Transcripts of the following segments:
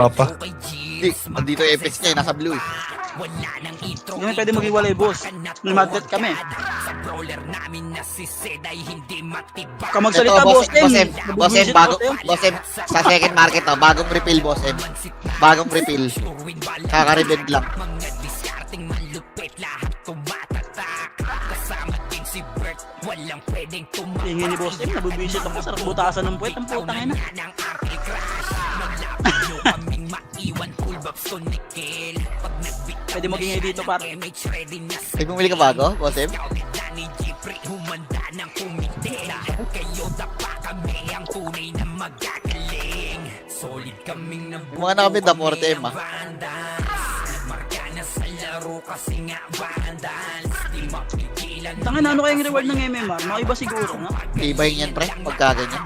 Papa. Hindi, andito yung FX niya, nasa blue eh. Hindi pwede mag-iwalay, boss. May magnet kami. Ka magsalita, boss M. Boss M, boss M, sa second market to, bagong refill, boss M. Bagong refill. Kaka-rebend lang. Tingin ni boss M, nabubisit ako sa butasan ng puwet. Ang putang ina. Pwede magingay dito, par. Ay, bumili ka bago, boss M? Yung mga nakabinda, 40M ah. Tangin na, ano kayang reward ng MMR? Mga iba siguro, no? Ibay yan, pre, pagka ganyan.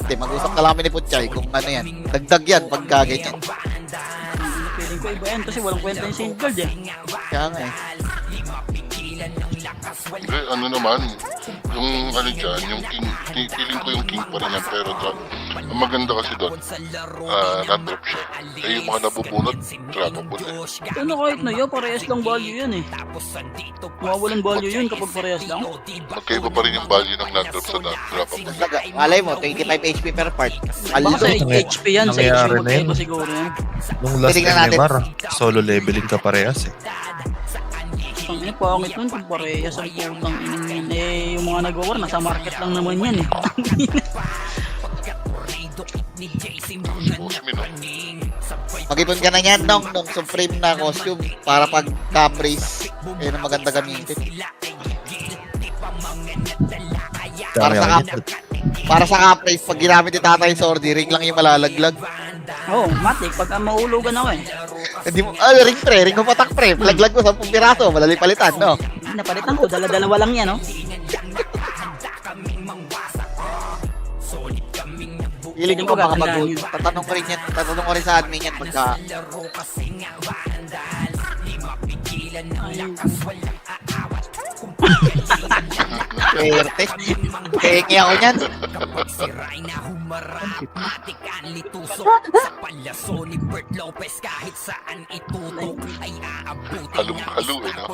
Hindi, mag-usap ka lang kami ni Putchay kung ano yan. Dagdag yan pagka ganyan. Feeling ko iba yan kasi walang kwenta yung St. Gold eh. Kaya nga eh. Ano naman, yung ano dyan, yung king, feeling ko yung king pa rin yan, pero ang maganda kasi doon, na-drop siya. Eh yung mga nabubunot, droppable eh. Ano kahit na yun, parehas lang value yan eh. Mawawalan value yun kapag parehas lang. Magkaiba pa rin yung value ng na-drop sa droppable. Malay mo, 25 HP per part. Baka Aldo. sa HP yan, sa HP Nangyayari na magkaiba yun. siguro yan. Nung last Tingnan natin. MMR, solo leveling ka parehas eh. Ang ina, pangit nun kung parehas ang putang inang yan. Eh, yung mga nag-war, nasa market lang naman yan eh. Mag-ipon ka na yan, nung Supreme na costume para pag Caprice, yun ang maganda gamitin. Dami ako niyan. Para sa Caprice, pag ginamit ni tatay Sordi, ring lang yung malalaglag. Oo, matik, pag mahulugan ako eh. Hindi mo, ring pre, ring mo patak pre, laglag mo 10 piraso, madali palitan, no? Napalitan ko, dala-dalawa lang yan, no? Hiling ko baka mag-good. Tatanong ko rin sa admin yan pagka... Swerte. Peke ako niyan. Halong-halo eh, no?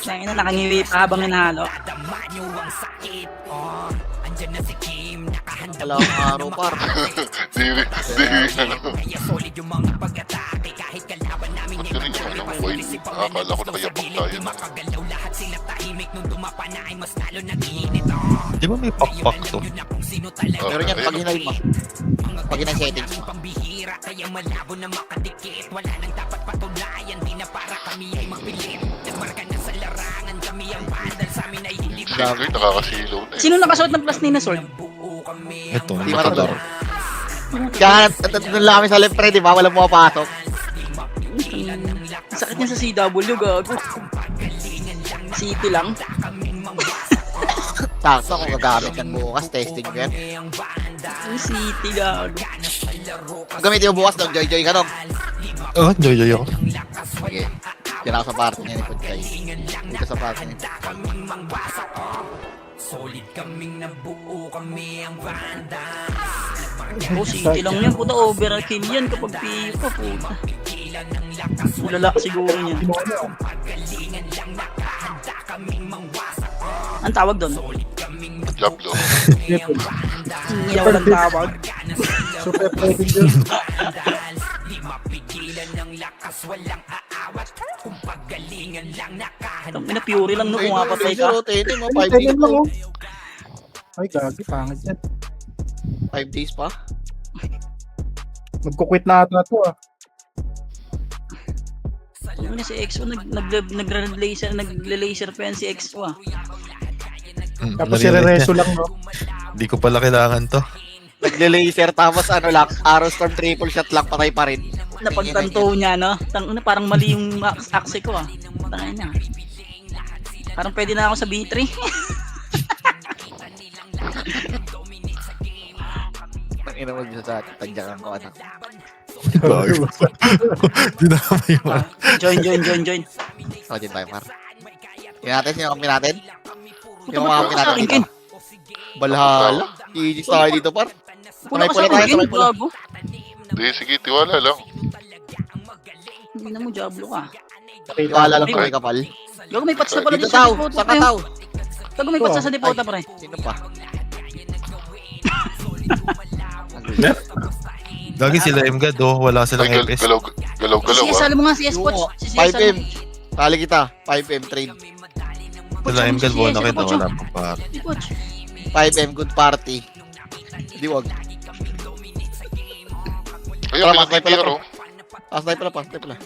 Kaya na, nakangiwi pa habang hinahalo. Wala akong araw par. Di, ano. Ba't ganun yung ano, boy? Akala ko nakayapak tayo na. Di ba may pakpak to? Pero yan, pag hinay mo. Pag hinay settings mo. Siyempre, nakakasilaw na eh. Sino nakasuot ng plus Nina sword? Ito, Di matador. Kaya nandun lang kami sa left pre, di ba? Walang pumapasok. Ang sakit niya sa CW, gago. City lang. Sakto kung gagamit yan bukas, testing ko yan. Ang City, gago. Kung gamitin mo bukas, Joy ka dong. Oh, joy ako. Sige. Yan ako sa party niya ni Putchay. Dito sa party niya. Oh, City lang yan. Puta, overkill yan kapag PO pa, puta. Ulala siguro niya. Ang tawag doon? Diablo. Hindi na walang tawag. Super trading yun. Ang ina, Fury lang no kung mapatay ka. Rotating mo, 5 Ay, days ganun pa. lang oh. Ay, gagi, pangit yan. 5 days pa. Magkukwit na ata to ah. Ano na si EXO nagle-laser pa yan si EXO ah. Tapos i-reso lang no. Di ko pala kailangan to. Nagle-laser tapos ano lang, Arrow Storm triple shot lang, patay pa rin. Napagtanto niya no. Parang mali yung axe ko ah. Tangay na. Parang pwede na ako sa B3. Ang ina mo sa tagyakan ko anak. Bago. Dinamay mo. Join. O, din tayo par. Tingnan natin, sino kampi natin? Puta, Yung ba't mga ako sa akin, dito. Balhala. Easy tayo dito par. Samay pula tayo, samay pula. Gago. Di, sige, tiwala lang. Hindi na mo, Diablo ka. Wala lang kami kapal. Gago, may patsa pala Dito dito sa tao, Depota, sa pre. kataw. Gago, may patsa sa Depota, pre. Sino pa? Gagi sila MGAD oh, wala silang Ay, FS. galaw-galaw CS, ah. alam mo nga, CS Poch. Si CS, 5M. Tali kita. 5M trade. Sila MGAD si wala CS, kita, Poch, wala oh. pang par. Si Poch. 5M good party. Di wag. Ayun, Tara, pinag-TTR oh. Snipe pala pa, snipe pala.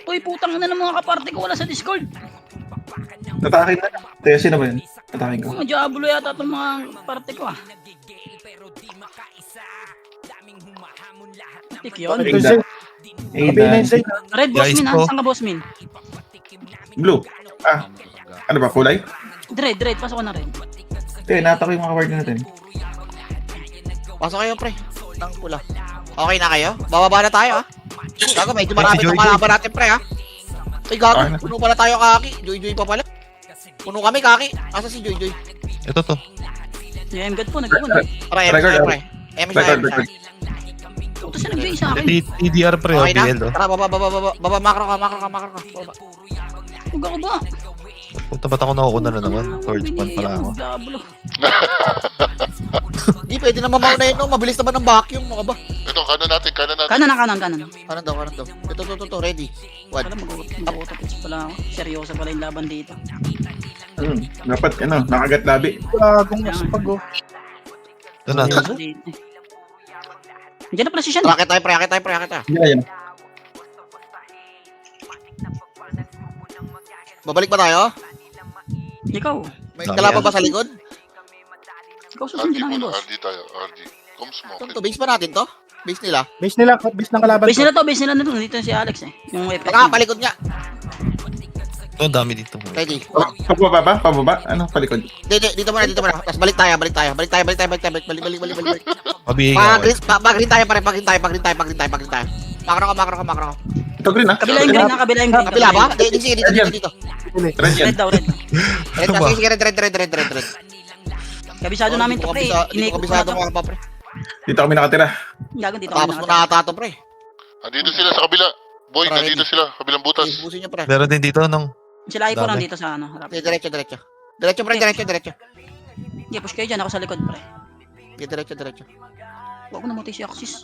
Uy, putang ina ng mga kaparte ko, wala sa Discord. Tatakin na. Kaya sino ba yun? Tatakin ko. Mga Diablo yata itong mga parte ko, ah. Tik yun. Ay, da. Ay, da. Red boss Guys, min, ha? po. Saan ka boss min? Blue. Ah. Ano ba? Kulay? Red, pasok ko na red. Nata ko yung mga word natin. Pasok kayo, pre. Nang pula. Okay na kayo? Bababa na tayo, ha? Gago, medyo marami Joy, itong kalaban natin, pre, ha? Ay, gago. Okay na. Puno pala tayo, Kaki. Joy-Joy pa pala. Puno kami, Kaki. Asa si Joy-Joy? Ito to. Yung MGAT po, nag-1. Pre, Record, pre. Record, record. Puto siya nag-join sa akin. TDR pre oh, Okay na? BL oh. Tara, baba, makro ka. Baba. Huwag ako ba? Punta ba't ako nakukunan na naman? Forge pan pala ako. Diablo. Di, pwede naman mauna yun, no? Mabilis naman ng vacuum, no ka ba? Ito, kanan natin. Kanan. Kanan daw. Ito, ready. One. Alam, mag-auto-pitch pala ako. Seryoso pala yung laban dito. Dapat, nakagat labi. Gagong maspag, oh. Ito na. Diyan na pala si Shan. Rakit tayo, pre. Hindi na yun. Babalik ba tayo? Ikaw. May Dami kalaban yan. ba sa likod? Ikaw susundin namin, boss. RD tayo, RD. Come smoke Ito, it. base pa natin to? Base nila? Base ng kalaban Base to. nila to, base nila na to. Nandito si Alex eh. Yung FX. Tara, palikod nga. Ito, ang dami dito. Ready. Pababa ba? Pababa? Ano? Palikod. Dito muna. Tapos balik tayo. Balik. Balik. Pabihin ako. Pag-green tayo, pare. Pag-green tayo. Makro ka. Ito green, ha? Kabila yung green na, kabila yung green. Kabila ba? Sige, dito. Red yan. Red daw, red. Red na, sige, red. Kabisado namin to, pre. Hindi ko Inikot ko na kabisado to. mga pa, pre. Dito kami nakatira. Gago dito. Tapos mo na ata to, pre. Andito sila sa kabila. Boy, Tara, nandito ready. sila. Kabilang butas. Busin niyo, pre. Meron din dito nung Sila ay po Dami. nandito sa ano. Harap. Okay, diretso. Diretso, pre. Yeah, push kayo dyan. Ako sa likod, pre. Okay, diretso. Huwag ko na mati si Axis.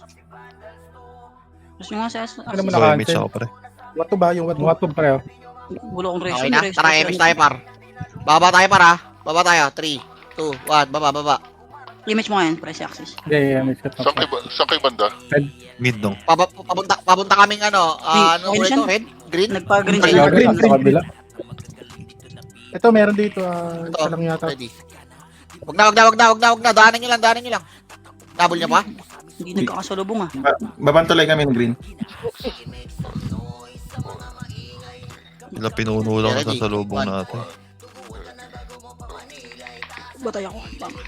Gusto nyo nga sa Axis. Ano mo so na image ako pre. Wato ba? Yung wato pre, oh. Bulo akong Okay reaction. na. Tara, image tayo, par. Baba tayo, par, ha. Baba tayo. 3, 2, 1. Baba. Image mo ngayon, pre, si Axis. Yeah, may shot Saan kayo banda? Mid nung. Papunta kaming ano Green, ulit green to, red? Green? Nagpa-green Green, sa'yo. green, sa kabila. Ito, meron dito. Ito, Isa lang yata. ready. Wag na. Daanan nyo lang. Nabol niya pa? Hindi nagkakasalubong ah. Babantulay kami ng green. Sila pinuno lang Ready? sa salubong One. natin. Batay ako. Tama.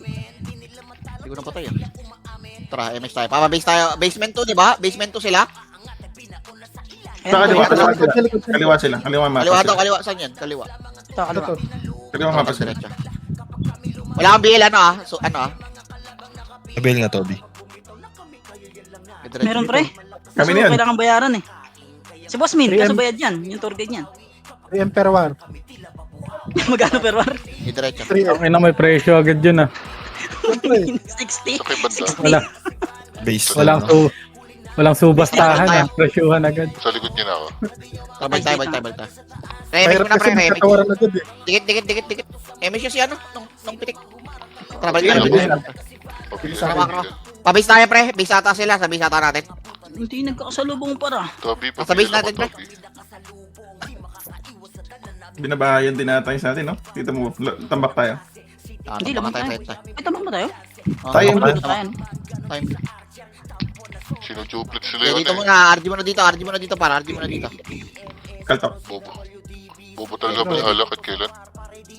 Hindi ko napatay yan. Tara, MX tayo. Papa-base tayo. Basement 2, di ba? Basement 2 sila. Ayun, Sa kaliwa, pre, kaliwa ito, sila. Kaliwa sila. Kaliwa mapa Kaliwa sila. daw, kaliwa. Saan yan? Kaliwa. ito, kaliwa. Ito. Kaliwa mapa sila. Diretso. Wala kang BL, ano ah? So, ano ah? Sabihin nga Toby. Diretso. Meron pre. Kami Kaso na yan. kailangan bayaran eh. Si Boss Min, 3M. kaso bayad yan. Yung tour guide yan. 3M per war. Magkano per war? Diretso. 3M. Okay na may presyo agad yun ah. 60. Saan kayo banda? 60. Wala, Base walang lang, no? walang subastahan ah. Presyuhan agad. Sa likod niya na ako. Tara, balik tayo. Remix Mahirap mo na, kasi pre. Remix. magkatawaran agad eh. Dikit. MX yung si ano? Nung pitik. Tara, balik Bilis tayo. lang. Bilis na makro. Pabase tayo, pre. Base ata sila. Sa base ata natin. Hindi nagkakasalubong para. Toby, Sa base natin, pre. Binabahayan din natin sa atin, no? Dito mo, tambak tayo. Hindi lang tayo. Ay, tabak ba tayo? Tayo, Tabak bro. ba tayo? Time. Sinujuplit sila Okay, yun dito eh. muna. RG mo na dito, para. RG mo na dito. Kaltok. Bobo talaga bahala kahit kailan.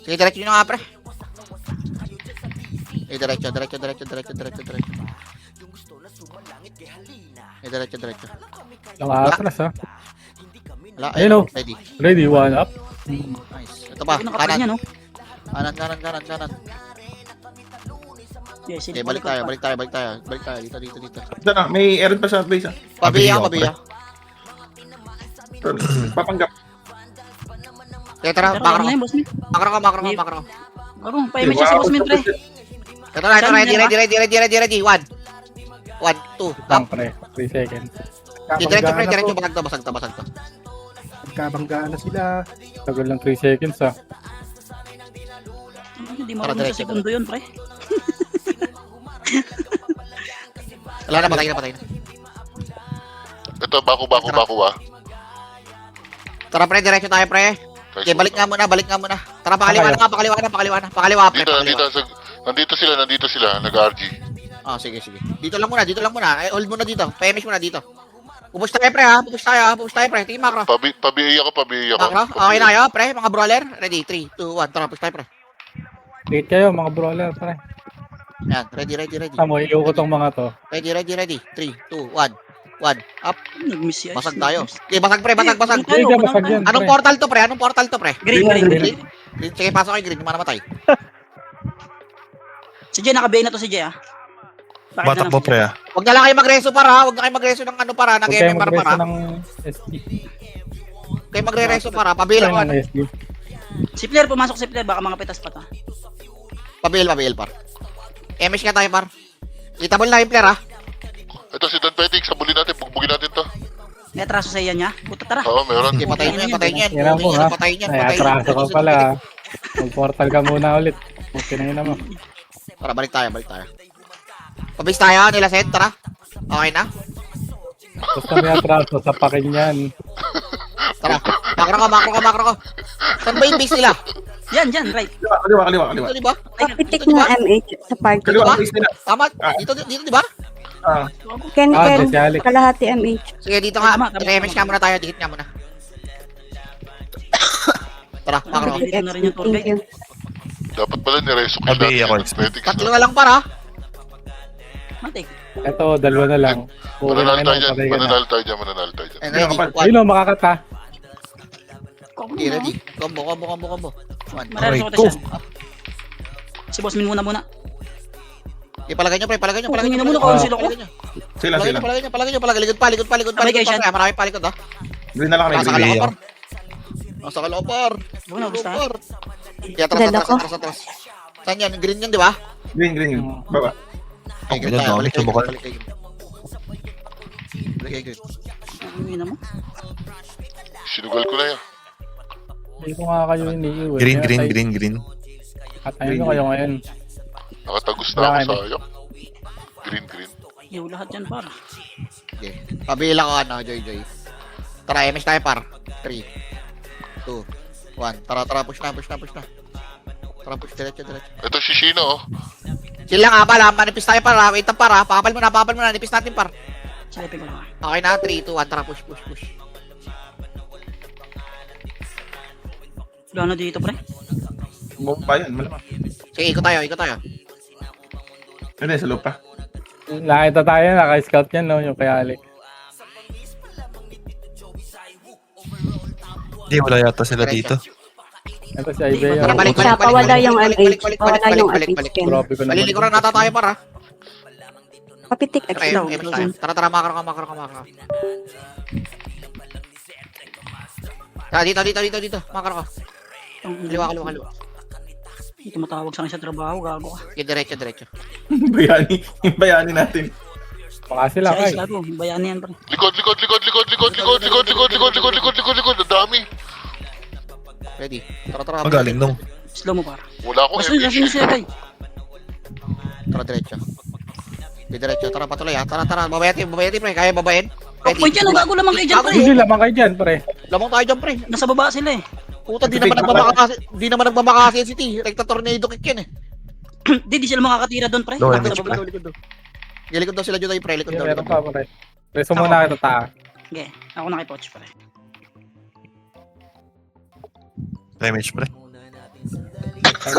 Sige, diretso nyo nga, pre. Diretso. Diretso. Lang atras ah. Wala, Ayun, oh. Ready. Ready, one up. Nice. Ito pa, Ay, nakapag niya, kanan. no? Kanan. Yes, Okay, balik tayo. Dito. Ito na, may errand pa sa base ah. Pabiya. Papanggap. Kaya tara, Pero makro ano ko. yun, boss Min? Makro ko. Ako, pa-image siya si boss Min, pre. Ito na, ready. 1, 2, Lang up. pre, 3 seconds. Diretso pre, Kabanggaan diretso, na to. basag to. Kabanggaan na sila. Tagal lang 3 seconds ah. Hindi mo Para rin sa diretso, segundo yun, pre. Wala na, patay na. Ito, bako ah. Tara pre, diretso tayo pre. Okay, balik nga muna. Tara, pakaliwa na. Pakaliwa pre, Dito, nandito sila, nag-RG. Oh, sige. Dito lang muna. Hold muna dito. Pa-image muna dito. Pupush tayo pre ha. Pupush tayo pre. Tingin makro. Pabiya ko. Makro. Okay na kayo pre, mga brawler. Ready? 3, 2, 1. Tara, push tayo pre. Wait kayo mga brawler pre. Yan, ready. Tamo, iuko tong mga to. Ready. 3, 2, 1. Up. Nag-miss yan. Basag tayo. Okay, basag pre. Tayo, Hindi ka basag yan Anong pre. portal to pre? Green. Green. Sige, pasok kay Green. Hindi namatay. Si Jay, nakabihay na to si Jay, ah. Bakit na Batak mo lang si pre Jay? ah. Huwag na lang kayo magreso para. Huwag na kayo magreso ng ano para. Huwag kayo Nag-MMR para. magreso ng SD. Kayo magre-reso para. Pabilang Huwag ano. ng SD. Si Flair, pumasok si Flair. Baka mga pitas pa to. Pabil par. MS ka tayo par. Itabol na yung player ha. Ito si Don Petit, sabulin natin, bugbugin natin to. May atraso sa iyan niya. Puta, tara. Oo, meron. Okay, patayin nyo yan. Yan mo ha. Patayin nyo yan. Ay, atraso ka pala ha. Mag-portal ka muna ulit. Okay na yun naman. Tara, balik tayo. Pabis tayo, nila set, tara. Okay na? Basta may atraso sa pakin yan. Tara. Makro ko. Saan ba yung base nila? Yan, right. Kaliwa. Dito, di ba? Papitik Dito, di ng ba? MH sa party. Kaliwa, base nila. Tama. Ah. Dito, di ba? Ken, Si Alex. kalahati MH. Sige, dito nga. Tama. MS nga muna tayo. Dikit nga muna. Tara, makro ko. Dito na rin yung tour Thank you. Dapat pala nireso ko Pabiya ko. natin yung Petix. Tatlo na lang para. Matik. Ito, dalawa na lang. Puro na Mananalo tayo dyan, patay ka na. mananalo tayo dyan. And Ayun, ready. kapal. One. Ayun o, makakata. Okay, ready. Combo. One. Marami ko siya. Si Boss Min muna. Ipalagay nyo, pre. Palagay nyo. Tingnan mo muna kung sila ko. Sila. Palagay nyo. Likod pa. Sabay kayo siya. Marami pa likod ha. Green na lang kami, Nasa green. kalapar. Nasa kalapar. Huwag na, gusto. Kaya atras. Saan yan? Green yan, di ba? Green. Baba. Okay, green ganun, tayo. dami, subukan. Balik kayo green. Ang ina mo. Sinugal ko na yan. Hindi ko nga kayo iniiwan. Green. Katayin ko kayo ngayon. Nakatagos na ako sa ayok. Green. Yo, lahat yan, para. Okay. Pabila ko Joy. Tara, MS tayo par. 3, 2, 1. Tara, push na. Tara, push, diretso. Ito si Shino, oh. Chill lang pala. Manipis tayo par. Wait lang par. Pakapal mo na. Nipis natin par. Silipin ko lang. Okay na, 3, 2, 1. Tara, push. Wala na dito, pre. Bumpa yan, malamang. Sige, ikot tayo. Ano sa loob pa? Nakita tayo, naka-scout yan, no? Yung kay Alex. Hindi, wala yata sila dito. Ito si Isaiah. Tara, balik. Wala yung MH. Wala yung Balik. MH. Ken. Grabe ko naman. Malilikuran nata tayo par ha. Papitik Tara, extra. MS tayo. Tara, makro ka. Tara, dito. Makro ka. Kaliwa. Hindi tumatawag sa akin sa trabaho, gago ka. Okay, diretso. Bayani natin. Baka sila, Si kay. Ice, gago. Bayan yan, pre. Likod. Ang dami. Ready. Tara. Magaling nung. Slow mo, para. Wala akong Basta MH. yun siya, kay. Tara, diretso. Diretso. Tara, patuloy ha. Tara. Babayati, pre. Kaya babayin. Oh, point yan, gago lamang kayo dyan, pre. Hindi lamang kayo dyan, pre. Lamang tayo dyan, pre. Nasa baba sila eh. Puta, di naman nagmamakasi si T. Rekta tornado kick yan eh. Di sila makakatira doon, pre. Low Nasa MH, baba. Likod daw sila dyan tayo, pre. Likod Yung daw. meron pa, pre. Preso muna kita ta. Okay, ako nakipoch, pre. Damage pre.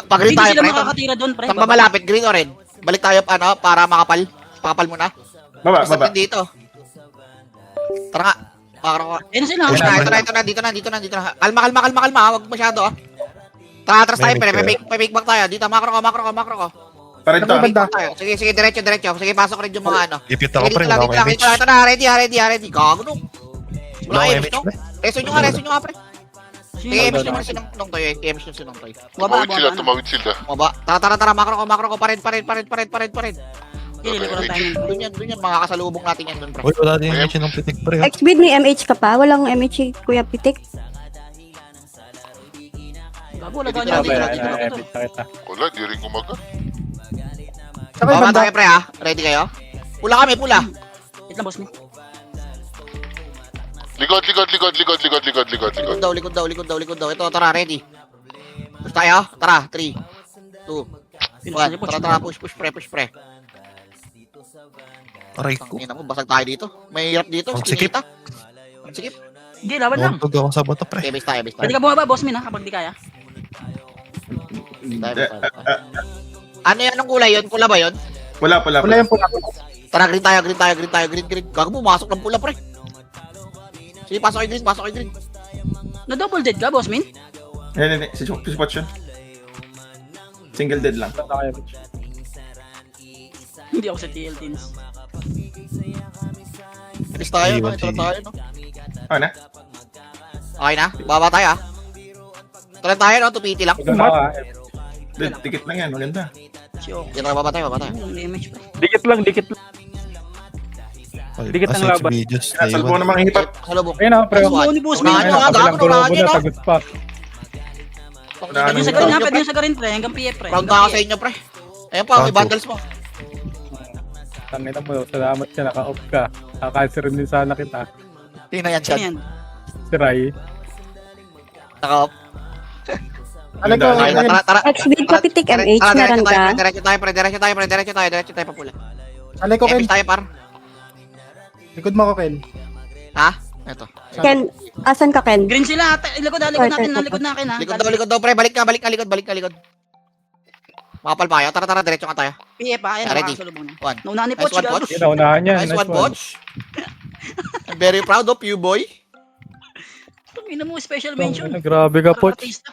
Pag-green Di tayo, sila pre. makakatira doon, pre. Saan ba malapit? Green o red? Balik tayo, para makapal. Pakapal muna. Baba. Basta dito. Tara nga. Makro ka. Ayun na sila. Push na, ito na. Kalma. Huwag masyado ah. Tara, atras tayo, pre. May fake back tayo. Dito, makro ka. Para ito. Ano ba banda? Tayo. Sige, sige, diretso. Sige, pasok rin yung mga ano. Ipit ako Sige, pre, dito lang, wala dito akong lang. image. Ito na, ready. Gago nung. Wala akong image, image no? pre. Reso nyo nga, pre. Sige, image nyo sinong toy. Image nyo sinong toy. Baba, Tumawid sila, baba. tumawid sila. Maba. Tara. Makro ko. Parin. Hindi ko lang tayo. Doon yan. Makakasalubong natin yan doon, pre. Uy, wala din image ng pitik pre. X-Bid, may MH ka pa? Walang MH si Kuya Pitik? Bago, wala Dito ganyan. lang, Sabi, dito lang. edit na kita. Wala, di rin kumaga. Saka yung Baba banda. tayo, pre, ha? Ready kayo? Pula kami. Wait lang, boss mo. Likod. Likod daw. Ito, tara, ready. Push tayo. Tara, 3, 2, 1. Tara, push, pre. Aray ko. Tangina mo, basag tayo dito. May hirap dito. Ang sikip. Ang sikip. Hindi, laban lang. Huwag ako sa bato pre. Okay, base tayo. Pwede ka bumaba, boss min ha, kapag di kaya. Ano yan ang kulay yun? Pula ba yun? Wala. Wala yung pula. Tara, green tayo. Gago mo, masok ng pula, pre. Sige, pasok kay green. Na double dead ka, boss min? Hindi. Si Watch yun. Single dead lang. Ito na kayo. Hindi ako sa TL teams. Base tayo, no? Iwan, Ito sige. tayo, no? Okay na? Okay na? Baba tayo, ha? Ito lang tayo, no? Tupiti lang. Ito na ako, ah. Dikit lang yan. Maganda. Si Oki. Dito, baba tayo. Yung image pa. Dikit lang. Ay, Dikit ng aside laban. sa videos. Salbo na mga hihipap. Salubong. Ayun na, pre. Ano ni boss min? Unahan Ano nyo, ka? gago, Kabilang globo unahan nyo, na, no? tagot pa. Pwede yung sa garin ha, pwede yung sa garin pre. Hanggang PF pre. Proud na ako sa inyo, pre. Ayan pa, may Proud bundles mo. Tangina mo, salamat ka, naka-off ka. Kakanswer din sana kita. Tingnan yan, Ano Chad. yan? Si Rai. Naka-off. Alam ko, Tara, ayun. tara. X-Bid, Papitik, MH, meron ka? Diretso tayo, pa pula. Alay ko, Ken. Epic tayo, par. Likod mo ko, Ken. Ha? Ito. Ken, asan ka, Ken? Green sila. Likod natin ha. Likod daw, pre. Balik ka, likod. Makapal pa kayo. Tara, diretso ka tayo. PF ha, ayan. Ready. Nakasalubong na. 1. Naunahan ni Nice Poch, one, gago. Poch. Yun, naunahan yan. Nice one, Poch. I'm very proud of you, boy. Ina mo, special mention. Grabe ka, Poch. Artista.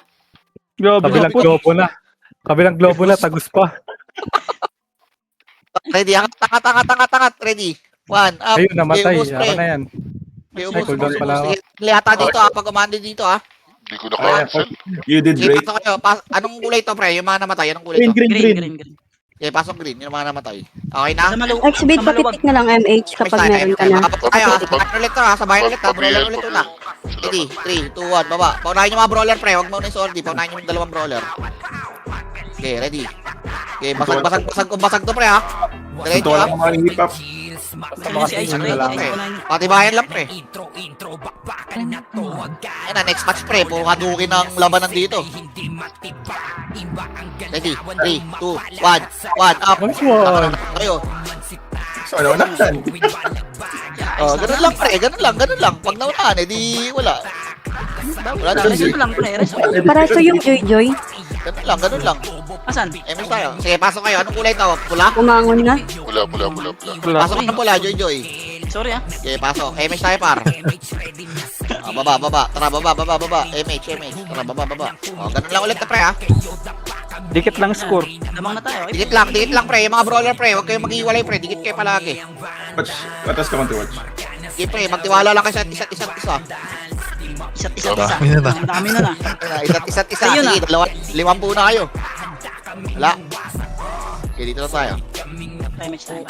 Kabilang globo na. Tagus pa. Ready, angat. Ready. 1, up. Ayun, namatay. Ubus, pre. Ako na yan. Ubus. Cooldown pala ako. Sige, lihata dito, ha. Pag-commando dito, ha. Di ko na-cancel. You did Sige, great. pasok kayo. Anong kulay to, pre? Yung mga namatay, anong kulay to? Green. Okay, pasok green. Yung mga namatay. Okay na? X-Bid, Papitik na lang MH kapag meron ka na. Kapag tayo, ha. Sabayan ulit to, ha. Sabayan ulit, ha. Brawler ulit to na. Ready, 3, 2, 1, baba. Paunahin yung mga brawler, pre. Huwag mo na yung sordi. Paunahin yung dalawang brawler. Okay, ready. Okay, basag to, pre, ha. Diretso, Ito ha. lang mga hihipap. Si Ice pre. Patibayan lang, pre. Ayan na, next match, pre. Puro kadukin ng labanan dito. Ready, 3, 2, 1, up. Nice one. Kayo. So, ano na? Oh, ganun lang, pre. Ganun lang. Pag naunahan, edi wala. Wala na. Reso lang pre. Reso. Para sa yung Joy, Ganun lang. Asan? MS tayo. Sige, pasok kayo. Anong kulay to? Pula? umangon na. Pula. Pasok ka ng pula, Joy. Sorry ha. Okay, pasok. MS tayo, par. Baba. Tara, baba. MH. Tara, baba. Oh, ganun lang ulit na, pre, ha. Dikit lang score. Lamang na tayo. Dikit lang, pre. Yung mga brawler, pre. Huwag kayong mag-iwalay, pre. Dikit kayo palagi. Watch. Patas ka man to watch. Okay, pre. Magtiwala lang kayo sa isa't isa. Isa't-isa. Dami na na. Ang dami na na. Isa't isa. Ayun, Sige, 5 na kayo. Wala. Okay, dito na tayo. Image tayo.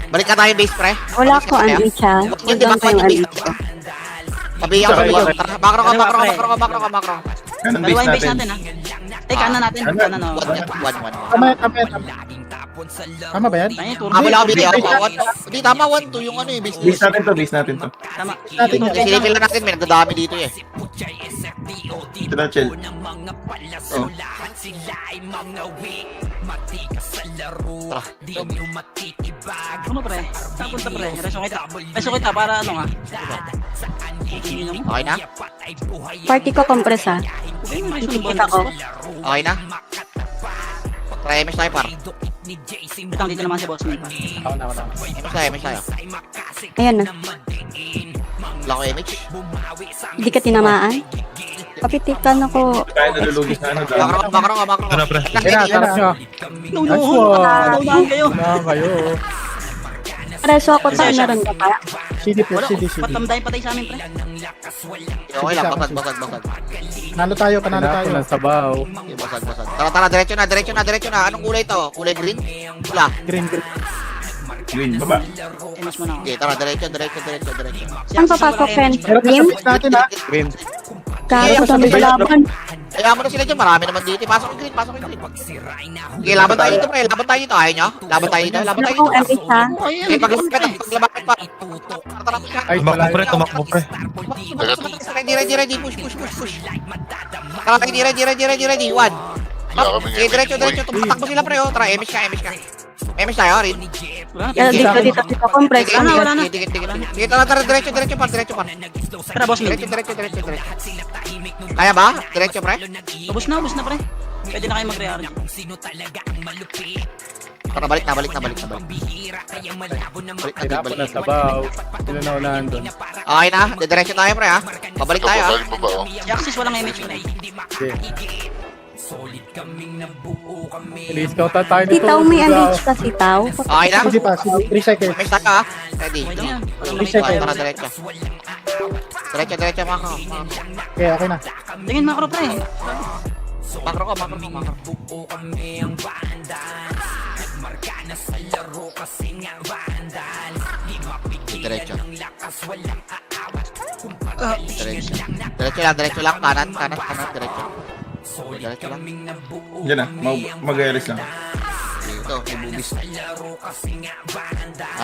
Balik ka tayo base, pre. Wala ko MH ha. Yung di Doon ko yung base. MH. Pabiyak sa base. Tara, makro. Yan ang Dalawa base yung base natin. natin ha. Ay, kanan natin. Kanan no. 1. Tama. Tama ba yan? Tayo, turbo. Wala ka bili ako. Hindi, tama 1-2 yung ano eh, base. Base natin to. Tama. Silipin lang natin, may nagdadami dito eh. Ito na, chill. Oh. Ano pre? Tapunta pre. Reso kita para ano nga. Okay na? Party ko compress ha. Kita ko. Okay na? Try MS tayo, par. Dito naman si boss mo. MS tayo. Ayan na. Wala ko MH. Hindi ka tinamaan. Kapitikan ako. Kaya nalulugi sa ano. Makro ka. Ano na, pre? Kaya na, tara siya. Nice one. Naunahan kayo. Unahan kayo. Preso ako sa meron ka pa. CD plus, Wala, CD, CD. patay sa amin, pre. Okay lang, basag. Panalo tayo, panalo Kailangan tayo. ko ng sabaw. Okay, basag. Tara, diretso na. Anong kulay to? Kulay green? Pula. Green, green. Green, baba. Imas mo na ako. Okay, tara, diretso. Saan papasok, Ken? Meron Green? sa natin ha. Green. Kaya sa laban. Kaya mo na sila dyan, marami naman dito. Pasok yung green. Okay, laban tayo dito, pre. Ayaw nyo? Laban tayo dito. Ano kung MH ha? Okay, paglabakit pa. Tara, push ka. Ay, Tumakbo, pre. Ready. Push. Tara, ready. One. Wala kaming Okay, MH, boy. diretso. Tumatakbo sila, pre. Tara, MS ka. MS tayo, rin. Wala, Dito compress. Wala na. Dito na, tara, diretso pa. Tara, boss, mid. Diretso. Kaya ba? Diretso, pre? Ubus na, pre. Pwede na kayo mag-re-argue. Tara, balik na. Kailangan ko ng sabaw. Sino na unahan doon? Okay na, diretso tayo, pre, ha? Pabalik tayo, ha? Galing pa ba, oh? Si Axis walang MH na eh. Release out tayo dito. Sitaw may MH ka, sitaw. Okay na? CD pa, CD. 3 seconds. MS tayo, ha? Ready? Okay lang yan. Walang Reset. makita. Tara, diretso. Diretso, Mako. Okay na. Tingin macro, pre. Makro ko. Diretso. Diretso lang. Kanan, diretso. Diretso lang. Yan na, mag-alis lang. Dito, may bubis.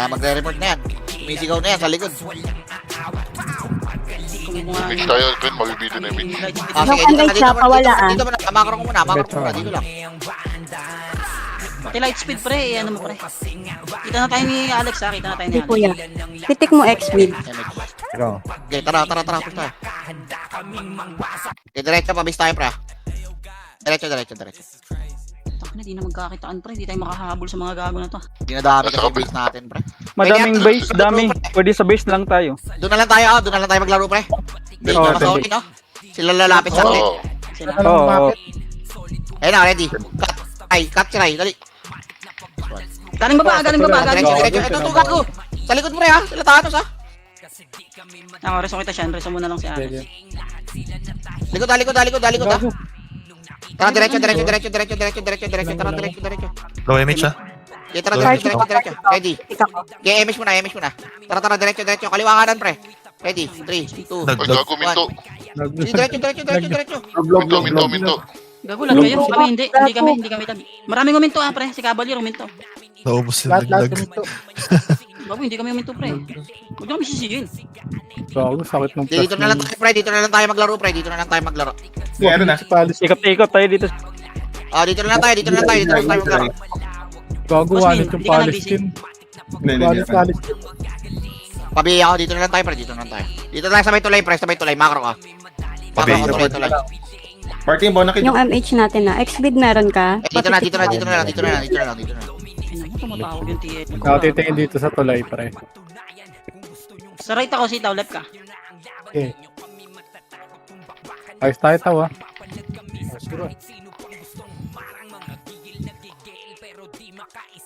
Magre-report na yan. Misigaw na yan sa likod. MH tayo, Pen. Mabibito na MH. Sige, Yung MH na kawalaan. Dito muna. Makro ko muna. Dito lang. Pati light speed, pre. Ano mo, pre. Kita na tayo ni Alex, ha. Hindi kuya. Titik mo X-Mid. Ikaw. Okay, tara. Push tayo. Okay, diretso. Pabis tayo, pre. Diretso. Takina, di na magkakitaan, pre. Di tayo makahabol sa mga gago na to. Dinadami kasi yung base natin, pre. Madaming base, dami. Pwede sa base lang tayo. Doon na lang tayo maglaro, pre. Dito Oo, na sa no? Sila lalapit sa atin. Oo. Sila. Ano Oo. bakit? Ayun na, ready. Cut, try. Dali. Galing baba. Diretso. Ito, gago. Sa likod mo, pre, ha? Sila tatos, ha? Ako, reso kita siya. Reso muna lang si Alex. Likod, ha? Tara, diretso. Tara, diretso. Low MH, ha? Okay, tara, diretso. Ready. Okay, MS muna. Tara, diretso. Kaliwa kanan, pre. Ready. 3, 2, Ay, gago, minto. diretso. Minto. Gago lang kayo. Hindi kami tag. Maraming uminto, pre. Si Cavalier uminto. Naubos yung Lahat naglag. tumito. Gago, hindi kami uminto, pre. Huwag niyo kami sisigil. Gago, sakit ng Dito na lang tayo, pre. Dito na lang tayo maglaro. Meron na. Ikot tayo dito. Dito na lang tayo maglaro. Gago, Boss, wallet Min, yung hindi ka na Palestine. Walis, walis. Pabi ako, dito na lang tayo, pre. Dito na lang sabay tulay, pre. Makro ka. Pabi. Tulay. Party yung bonakid. Yung MH natin na. X-Mid meron ka? Dito na. Ina niya, tumatawag yung TA. Ako titingin dito sa tulay, pre. Sa right ako, sitaw. Left ka. Okay. Ayos tayo tawa.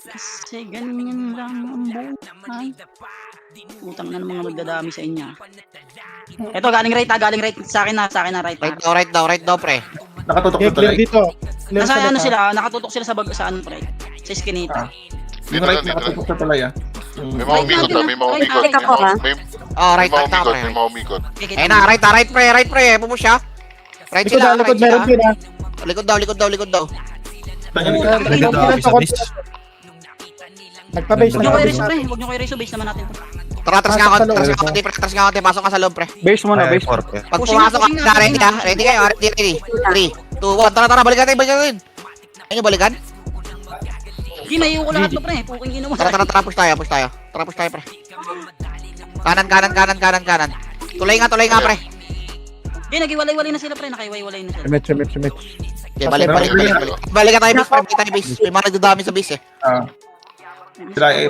Kasi ganyan lang ang buhay. Utang na ng mga magdadami sa inyo. Ito, galing right. Sa akin na right. Right daw, pre. Nakatutok Okay, na clear tulay. dito. Clear Nasa sa ano left, sila, nakatutok sila sa ano, pre. Sa eskinita. Yung right, nakatutok sa tulay ah. May mga umikot na, may mga umikot. Tika ko, ha? May Right mga na, umikot, pre. may mga umikot. Ayun na, right, pre. Pupush siya. Right Likod sila, na, likod. Meron din ha. Likod daw. Tangan Likod, Likod daw, likod, office. Nagpa-base Huwag niyo kayo na. reso, pre. Huwag niyo kayo reso. Base naman natin to. Tara, atras nga konti. Pasok ka sa loob, pre. Base muna, base. Pag pumasok ka, ready ka. Ready kayo, ready. 3, 2, 1. Tara, balikan natin. Ayun, balikan. Hindi, may ko lahat to, pre. Puking ino mo. Tara, push tayo, pre. Kanan. Tulay nga, pre. Hindi, nagiwalay-walay na sila, pre. Nakaiwalay na sila. Match. Okay, balik. Balik tayo, base. May mga nagdadami sa base, eh. Sila eh,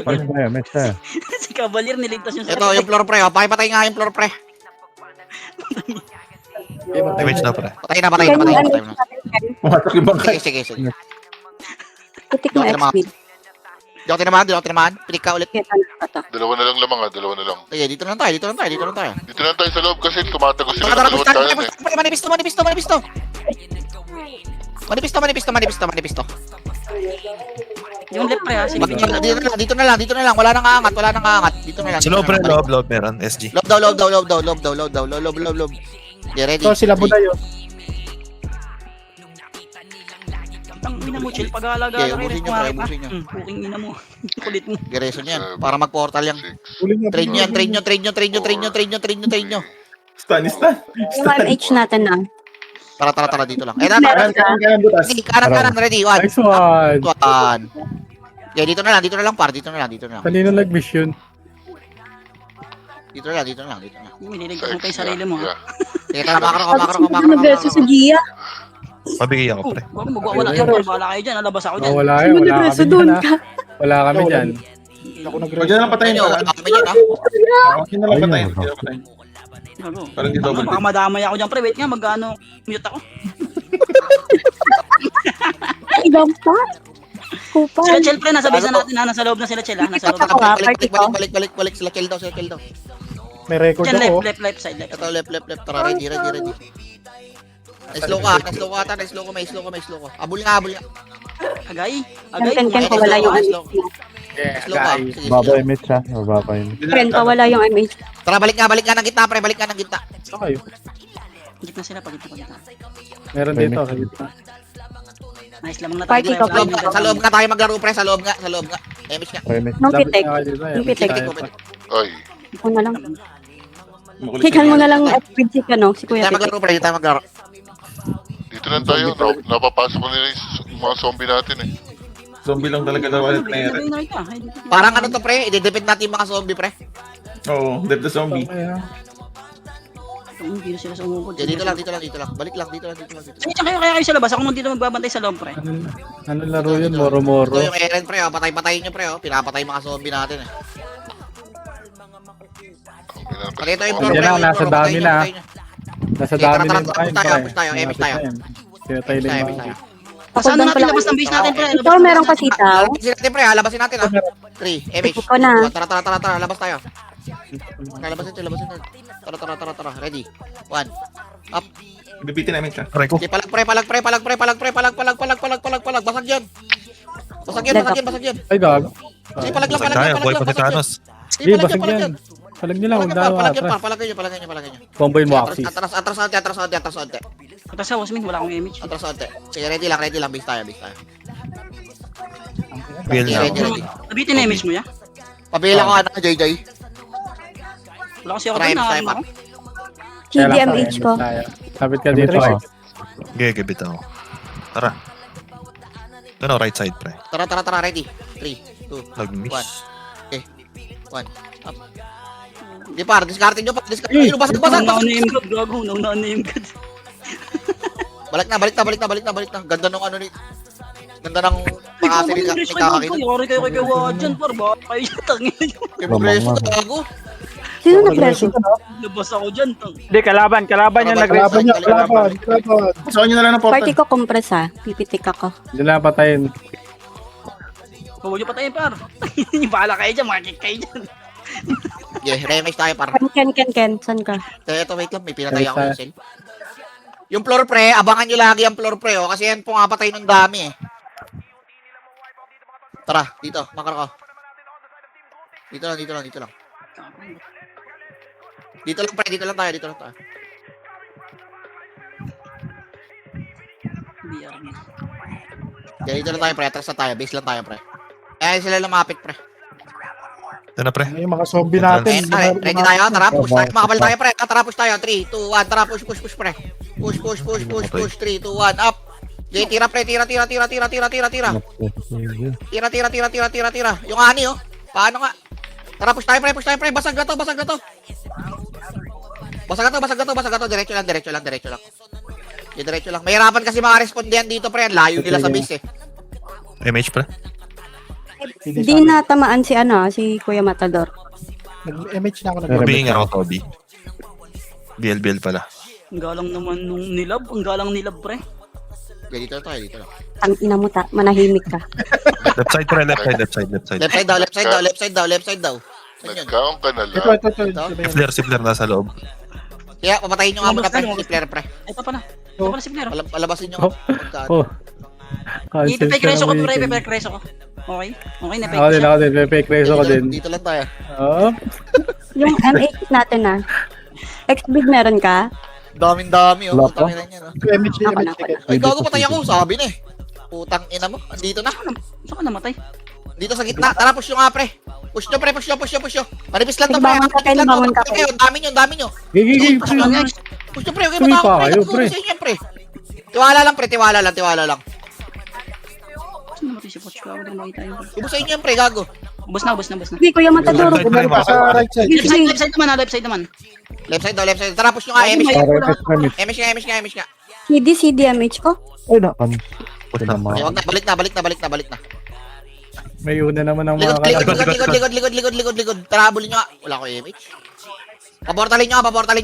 Match tayo. Si Cavalier niligtas yung Ito, yung floor, pre. Pakipatay nga yung floor, pre. Damage na pre. Patay na, patay na, patay na, patay na. Pumatak yung bangkay. Sige, sige, sige. Pitik mo Di ako XBID. Di ako tinamaan. Pilik ka ulit. Kaya ano pa to? Dalawa na lang lamang dalawa na lang. Sige, dito lang tayo, dito lang tayo, dito lang tayo. Dito na lang tayo sa loob kasi tumatagos sila Tara, ng tara, dalawang tayo eh. manipisto. Manipisto. Yung left pre ha, silipin nyo. Dito na lang. Wala nang aangat. Dito na lang. Sa loob pre, loob meron. SG. Loob daw. Okay, ready? Ito, sila Buday yun. Ang ina mo, chill pag-aalaga Okay, ka rin. ubusin nyo, pre, ubusin nyo. Puking ina mo. Kulit mo. Gereso niyan. Para mag-portal yan. Huli niya. Train nyo. Stun. Yung MH natin na. Tara, dito lang. Kanan, butas. Kanan, ready? One. Nice one. One. Okay, dito na lang, par. Dito na lang. Kanino nag-mission? Dito na lang. Nililigtas mo pa yung sarili mo ha. Yeah. Sige, tara, makro. Nag-verso sa Gia. Mabigay ako Oh, pre. wag magwawala yan. Bala kayo dyan. Alabas ako dyan. Wala Sino wala nag-verso kami doon dyan ka? Wala kami dyan. Ako Huwag nag-ready. nyo na lang patayin. Ayun, wala kami dyan, ha? Huwag nyo na lang patayin. Huwag nyo na patayin. Gago. Parang di double Baka madamay ako dyan pre. Wait nga, mute ako. Ibang pa. Kupal. Sila chill pre, nasa base na natin ha. Nasa loob na sila chill ha. Nasa loob na. Ako nga, party ko. Balik. Sila kill daw. May record Dyan ako. left side. Ito, left. Tara, ready. Slow ka. May slow ka. Abul nga. Agay. Ken, pawala yung MH. Slow ka. Sige, Baba sige. image ha. Baba image. Ken, pawala yung MH. Tara, balik nga ng gitna, pre. Balik nga ng gitna. Ito kayo. Gitna sila, pagitna. Meron dito. Sa gitna. Nice lamang na Party tayo. ko. Sa loob nga tayo maglaro, pre. Sa loob nga. Image nga. Nung Lapit pitik. na kayo dito, Yung pitik. Ay, Ikaw na lang. Makulit Hikan mo na lang XBID si Hindi Kuya tayo Pitik. maglaro, pre. Hindi tayo maglaro. dito lang tayo. Napapasok ko nila yung mga zombie natin eh. Zombie lang talaga daw ulit na yan. Parang ano to, pre. I-defend natin yung mga zombie, pre. Oo, dead the zombie. Hindi na sila sumugod. Dito lang. Balik lang, dito lang. Kaya kayo sa labas. Ako nung dito magbabantay sa loob, pre. Ano laro yun? Moro-moro. Ito yung Eren, pre. Patay-patayin nyo, pre. Pinapatay mga zombie natin, eh. Pati ito yung floor, Yan pre. na, nasa dami na. Patayin nyo. Nasa Okay, dami tara, na tara, yung tayo, kain, push tayo, pre. MX tayo. Pinatay lang Tayo, yung tayo. Saan natin labas ng base natin, pre? Ikaw meron ka sitaw. Labasin natin, pre. Labasin natin, ha. 3, MH. Iko na. Tara. Labas tayo. Labasin natin. Tara. Ready. 1. Up. Bibitin namin siya. Aray ko. Okay, palag, pre. Basag yan. Basag yan. Ay, gago. Sige, palag lang. Tayo, boy pa si Thanos. Sige, basag yan. Palag nila, huwag daw. Palagyan nyo. Comboin mo, Axis. Atras onte. Ito sa Wasmin, wala akong image. Atras onte. Sige, ready lang. Base tayo. Bill Okay, na ready, ako. ready. Nabitin na image mo, ya? Pabila ko, JJ. Wala kasi ako Prime, doon, prime, ako. CDMH ko. Sabit ka dito. Gigibit ako. Tara. Ano, right side pre. Tara. Ready. 3, 2, Nag-miss. 1. Up. Di par, discardin nyo pa. Ayun, basag. Nauna-name god, gago. Nauna-name god. Balik na. Ganda nung ano ni... Ganda ng pakasi ni kakakita. Yari kayo kay Wajan, par. Baka kayo siya tangin. Kaya progreso na gago. Sino nag-verso? Labas ako dyan, tang. Hindi, kalaban yung Kalaban niya, kalaban. Pasokan nyo na lang ng portal. Party ko compress ha. Pipitik ako. Hindi na patayin. Huwag niyo patayin, par. Bahala kayo dyan, makikik kayo dyan. Yeah, remix tayo par. Ken. Saan ka? Ito, wait lang. May pinatay ako yung cell. Yung floor pre, abangan nyo lagi ang floor pre, oh. Kasi yan po nga patay ng dami, eh. Tara, dito. Makar ko. Dito lang. Dito lang pre, dito lang tayo. Okay, dito lang tayo pre, atras na tayo, base lang tayo pre. Kaya sila lumapit pre. Ito na pre. Yung mga zombie natin. Ready tayo, tara, push tayo, makabal tayo pre, tara push tayo, 3, 2, 1, tara push pre. Push, 3, 2, 1, up. Okay, tira pre, tira. Tira. Yung ani oh, paano nga? Tara, push tayo pre, basag na to. Diretso lang. Diretso lang. Mahirapan kasi makarespondihan dito pre, ang layo nila sa base eh. MH pre. Di natamaan si Kuya Matador. Nag-MH na ako. Mabiging ako, Toby. BL pala. Ang galang naman nung nilab. Ang galang nilab, pre. Okay, dito na tayo, dito na. Ang ina mo manahimik ka. Left side pre, left side, left side, left side. Left side daw, left side daw, left side daw, left side daw. Saan yun? Nagkaon ka na Ito, lang. ito. Si Flair nasa loob. Kaya, papatayin nyo nga muna, pre. Lumabas na, Si Flair, pre. Ito pala. Ito pala si Blair. Palabasin nyo. Oh. Cancel Ipepekreso ko, siya ng pre. meeting. Ipepekreso ko. Okay? Okay, Ako na-fake din, siya. ako din. May fake race ako din. Dito lang tayo. Oo. Yung M8 natin ah. X-Big meron ka? Daming-dami, oh. Wala pa. Putang ina niya, no? MH, Ako MH. na, ako na. Ay, gago, patay ako. Sabi na eh. Putang ina mo. Andito na. Saan ka namatay? Dito sa gitna. Tara, push nyo nga, pre. Push nyo, pre. Push nyo. Manipis lang to, Sige, pre. bangon ka, Manipis lang to. bangon ka, Kayo, dami nyo. Gigi, Push nyo, guys. Push nyo, pre. Okay, Tuloy matako, pa pre. kayo, Natutulog pre. sa inyo, pre. Tiwala lang, pre. Tiwala lang. Saan namatay si Poch? Gago na makita yun. Ubus sa inyo yan, pre. Gago. Ubus na. Sige, Kuya Matador. Left side, Bumalik ka sa right side. Left side naman, left side naman. Left side. Tara, push nyo nga. Emish. Emish nga. CD MH ko. Ay, nakan. Puta na. Okay, wag na. Balik na. May una naman ang mga Likod. Tara, habulin nyo nga. Wala ko image. Paportalin nyo,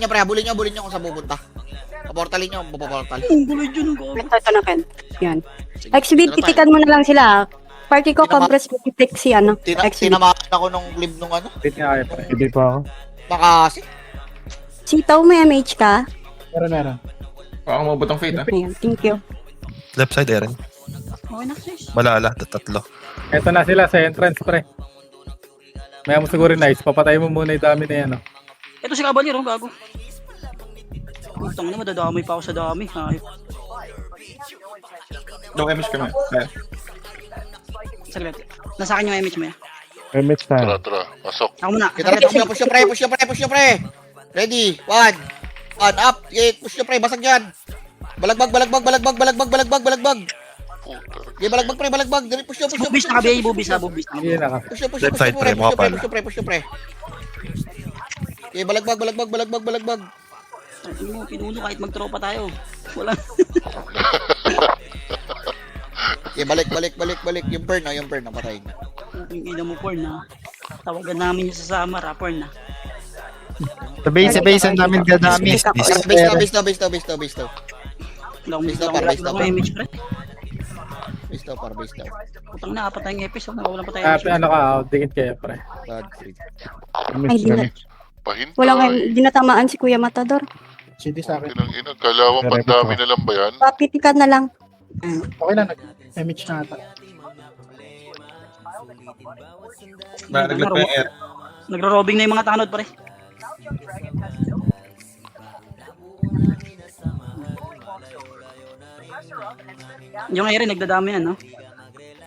pre. Habulin nyo kung saan pupunta. Paportalin nyo, paportal. Ang guloy dyan, ang gago. Ito na, Ken. Yan. X-Big, titikan mo na lang sila. Party ko, compress pipitik si X-Big. Tinamaan ako nung clip nung ano. Wait nga kayo, pre. Hindi pa ako. Baka kasi. Sitaw, may MH ka? Meron. Baka mabot ang fate, ha? Ayan, thank you. Left side, Eren. Okay na, sis. Malala, tatlo. Eto na sila sa entrance, pre. Maya mo siguro nice. Papatay mo muna yung dami na yan, oh. Ito si Cavalier, oh, gago. Putang na, madadamay pa ako sa dami. Hayop. Daw MH kami. Kaya. Saglit. Nasa akin yung image mo yan. MH na. Tara. Pasok. Ako muna. Tara, push nyo, pre. Ready? One, up. Okay, push nyo, pre. Basag yan. Balagbag. Puta. Okay, balagbag. Dali, push nyo. Bubis na kabiyay, bubis na. Hindi na ka. Push Left side, pre, mga pala. nyo, pre. Okay, balagbag. Ano mo, pinuno kahit magtropa tayo. Wala. Okay, balik. Yung burn, napatayin nyo. Ang ina mo, porn na. Tawagan namin yung sa Samar, porn na. Sa base ang namin gadami. Base to. Wala Base akong na, image, pre. Base to. Putang na, apat tayong episode. Nawalan pa tayo. Ano ka, dikit kayo, pre. Bad trip. MH Ay, di na. Pahintay. Walang dinatamaan si Kuya Matador. CD sa akin. Ina, kalawang pandami na lang ba yan? Papitikan na lang. Okay na, MH na ata. Naglag pa yung air. Nagro-robbing na yung mga tanod, pre. Yung Aaron, nagdadami yan, no?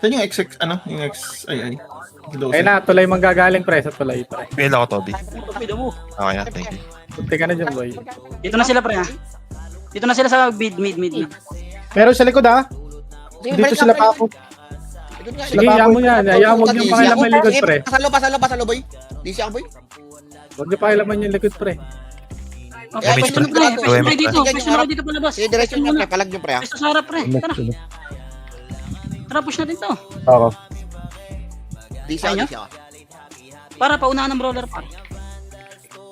Saan yung XX, yung X, ay. Ayun na, tulay manggagaling, pre. Sa tulay, pre. Fail ako, Toby. Pida mo. Okay na, thank you. Punti ka na dyan, boy. Dito na sila, pre, ha? Dito na sila sa mid. Meron sa likod, ha? Dito sila pa ako. Sige, yaman mo yan. Ayaw, huwag niyong pakilaman yung likod, pre. Pasalo, boy. Di siya, boy. Huwag niyo pakilaman yung likod, pre. Okay, Yeah, pwesto na, pre. image, Pwesto na image, dito. pre. Pwesto na dito palabas. Sige, diretso nyo, pre. Palag nyo, pre, ha? Pwesto sa harap, pre. MH Tara, sila. tara, push natin to. Ako. Di siya. Para paunahan ng brawler, pa.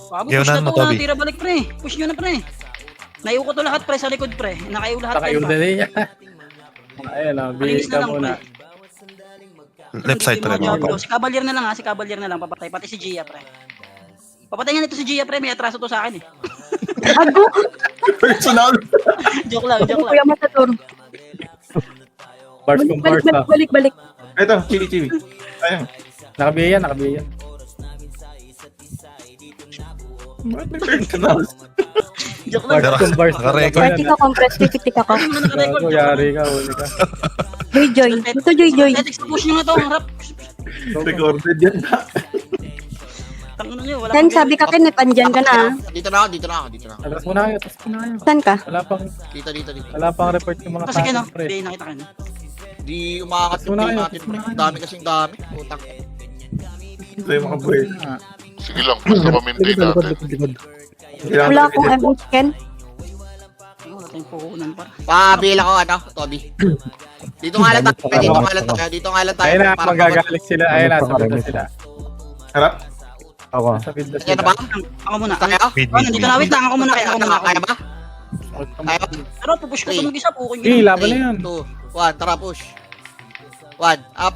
Bago, Yaw push na na to. mo, Toby. Tira balik, pre. Push nyo na, pre. Naiuko to lahat, pre, sa likod, pre. Nakaiu lahat, pre. Nakaiw na niya. Ayun, Malinis bigay na ka lang, muna. pre. Left side, pre, mga pala. Si Cavalier na lang, ha. Si Cavalier na lang, papatay. Pati si Gia, pre. Papatay nga nito si Gia, pre. May atraso to sa akin, eh. Ago! Personal! Joke lang. Kuya Matador. Bars kung bars, ha. Balik. Ito, chibi. Ayun. Nakabiya yan. Bakit may personal? Joke lang. Bars kung bars. Naka-record. Party ko, compress pipitik ako. Naka-record. Gago, yari ka, huli ka. Joy. Ito, Joy. Athletics, push nyo na to, harap. Recorded yan. Tangan nyo, wala Ken, pang- sabi ka, Ken, pandyan ka na. ah. Dito na ako. Alas mo na kayo. Saan ka? Dito. Wala pang report yung mga Ito si Ken, no? tanong, pre. Hindi, nakita ka na. Di umaangat yung play natin, pre. Dami kasing dami. Putang. Ito yung mga boy. Sige lang, basta ma-maintain natin. Wala akong MH, Ken. Wala tayong puhunan, para. Pabil ako, Toby. Dito nga lang tayo. Ayun na, Para- magagalik sila. Ayun na, sabi na sila. Harap. Ako. Sa field na Kaya na sila. ba? Ako muna. Tayo? Mid, Oh, nandito na, wait lang. Ako muna, kaya ako muna. Kaya ba? Tayo. Pero pupush ko ito mag-isa po. Sige, laban na yan. 2, 1, tara push. 1, up.